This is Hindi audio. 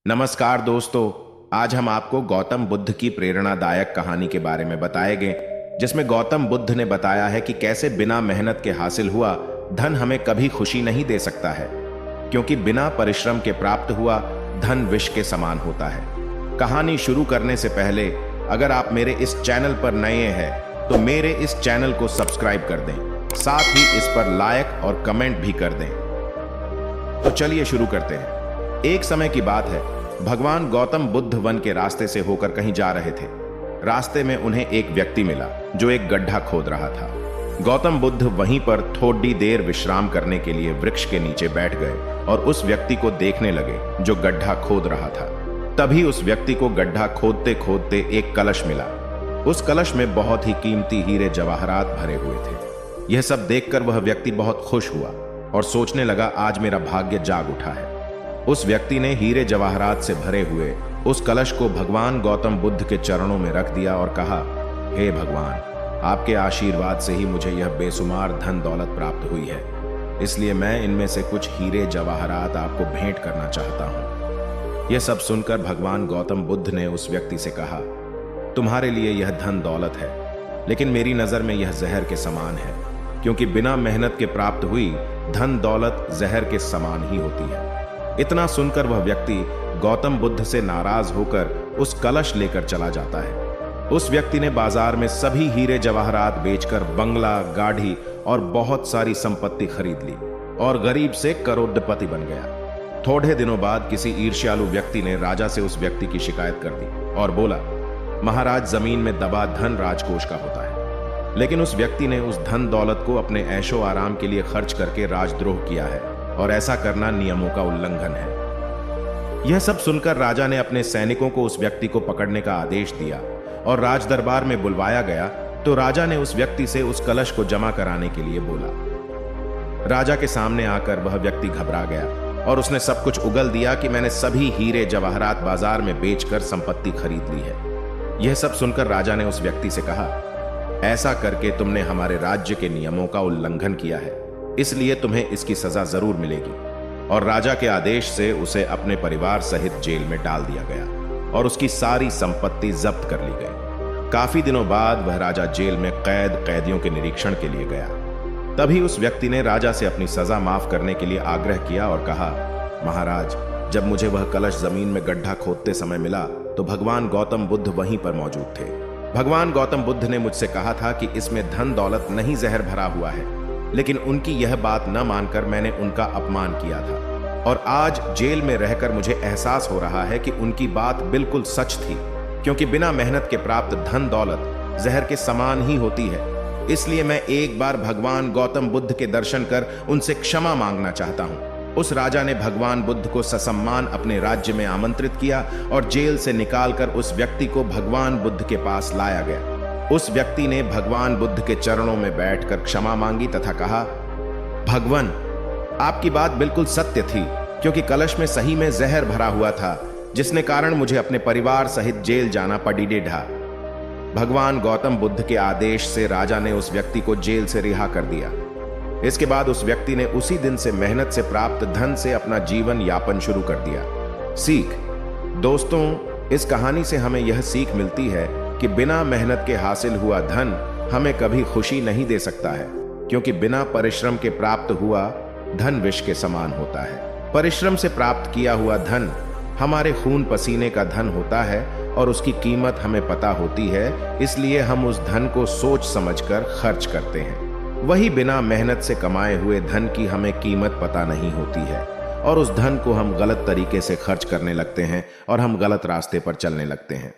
नमस्कार दोस्तों, आज हम आपको गौतम बुद्ध की प्रेरणादायक कहानी के बारे में बताएंगे, जिसमें गौतम बुद्ध ने बताया है कि कैसे बिना मेहनत के हासिल हुआ धन हमें कभी खुशी नहीं दे सकता है, क्योंकि बिना परिश्रम के प्राप्त हुआ धन विष के समान होता है। कहानी शुरू करने से पहले अगर आप मेरे इस चैनल पर नए हैं तो मेरे इस चैनल को सब्सक्राइब कर दें, साथ ही इस पर लाइक और कमेंट भी कर दें। तो चलिए शुरू करते हैं। एक समय की बात है, भगवान गौतम बुद्ध वन के रास्ते से होकर कहीं जा रहे थे। रास्ते में उन्हें एक व्यक्ति मिला जो एक गड्ढा खोद रहा था। गौतम बुद्ध वहीं पर थोड़ी देर विश्राम करने के लिए वृक्ष के नीचे बैठ गए और उस व्यक्ति को देखने लगे जो गड्ढा खोद रहा था। तभी उस व्यक्ति को गड्ढा खोदते खोदते एक कलश मिला। उस कलश में बहुत ही कीमती हीरे जवाहरात भरे हुए थे। यह सब देखकर वह व्यक्ति बहुत खुश हुआ और सोचने लगा, आज मेरा भाग्य जाग उठा है। उस व्यक्ति ने हीरे जवाहरात से भरे हुए उस कलश को भगवान गौतम बुद्ध के चरणों में रख दिया और कहा, हे भगवान, आपके आशीर्वाद से ही मुझे यह बेशुमार धन दौलत प्राप्त हुई है, इसलिए मैं इनमें से कुछ हीरे जवाहरात आपको भेंट करना चाहता हूं। यह सब सुनकर भगवान गौतम बुद्ध ने उस व्यक्ति से कहा, तुम्हारे लिए यह धन दौलत है, लेकिन मेरी नजर में यह जहर के समान है, क्योंकि बिना मेहनत के प्राप्त हुई धन दौलत जहर के समान ही होती है। इतना सुनकर वह व्यक्ति गौतम बुद्ध से नाराज होकर उस कलश लेकर चला जाता है। उस व्यक्ति ने बाजार में सभी हीरे जवाहरात बेचकर बंगला, गाड़ी और बहुत सारी संपत्ति खरीद ली और गरीब से करोड़पति बन गया। थोड़े दिनों बाद किसी ईर्ष्यालु व्यक्ति ने राजा से उस व्यक्ति की शिकायत कर दी और बोला, महाराज, जमीन में दबा धन राजकोष का होता है, लेकिन उस व्यक्ति ने उस धन दौलत को अपने ऐशो आराम के लिए खर्च करके राजद्रोह किया है और ऐसा करना नियमों का उल्लंघन है। यह सब सुनकर राजा ने अपने सैनिकों को उस व्यक्ति को पकड़ने का आदेश दिया और राज दरबार में बुलवाया गया तो राजा ने उस व्यक्ति से उस कलश को जमा कराने के लिए बोला। राजा के सामने आकर वह व्यक्ति घबरा गया और उसने सब कुछ उगल दिया कि मैंने सभी हीरे जवाहरात बाजार में बेचकर संपत्ति खरीद ली है। यह सब सुनकर राजा ने उस व्यक्ति से कहा, ऐसा करके तुमने हमारे राज्य के नियमों का उल्लंघन किया है, इसलिए तुम्हें इसकी सजा जरूर मिलेगी। और राजा के आदेश से उसे अपने परिवार सहित जेल में डाल दिया गया और उसकी सारी संपत्ति जब्त कर ली गई। काफी दिनों बाद वह राजा जेल में कैदियों के निरीक्षण के लिए गया। तभी उस व्यक्ति ने राजा से अपनी सजा माफ करने के लिए आग्रह किया और कहा, महाराज, जब मुझे वह कलश जमीन में गड्ढा खोदते समय मिला तो भगवान गौतम बुद्ध वहीं पर मौजूद थे। भगवान गौतम बुद्ध ने मुझसे कहा था कि इसमें धन दौलत नहीं जहर भरा हुआ है, लेकिन उनकी यह बात न मानकर मैंने उनका अपमान किया था और आज जेल में रहकर मुझे एहसास हो रहा है कि उनकी बात बिल्कुल सच थी, क्योंकि बिना मेहनत के प्राप्त धन दौलत जहर के समान ही होती है। इसलिए मैं एक बार भगवान गौतम बुद्ध के दर्शन कर उनसे क्षमा मांगना चाहता हूं। उस राजा ने भगवान बुद्ध को ससम्मान अपने राज्य में आमंत्रित किया और जेल से निकालकर उस व्यक्ति को भगवान बुद्ध के पास लाया गया। उस व्यक्ति ने भगवान बुद्ध के चरणों में बैठकर क्षमा मांगी तथा कहा, भगवान, आपकी बात बिल्कुल सत्य थी, क्योंकि कलश में सही में जहर भरा हुआ था, जिसने कारण मुझे अपने परिवार सहित जेल जाना पड़ीडेढ़ा। भगवान गौतम बुद्ध के आदेश से राजा ने उस व्यक्ति को जेल से रिहा कर दिया। इसके बाद उस व्यक्ति ने उसी दिन से मेहनत से प्राप्त धन से अपना जीवन यापन शुरू कर दिया। सीख दोस्तों, इस कहानी से हमें यह सीख मिलती है कि बिना मेहनत के हासिल हुआ धन हमें कभी खुशी नहीं दे सकता है, क्योंकि बिना परिश्रम के प्राप्त हुआ धन विष के समान होता है। परिश्रम से प्राप्त किया हुआ धन हमारे खून पसीने का धन होता है और उसकी कीमत हमें पता होती है, इसलिए हम उस धन को सोच समझकर खर्च करते हैं। वही बिना मेहनत से कमाए हुए धन की हमें कीमत पता नहीं होती है और उस धन को हम गलत तरीके से खर्च करने लगते हैं और हम गलत रास्ते पर चलने लगते हैं।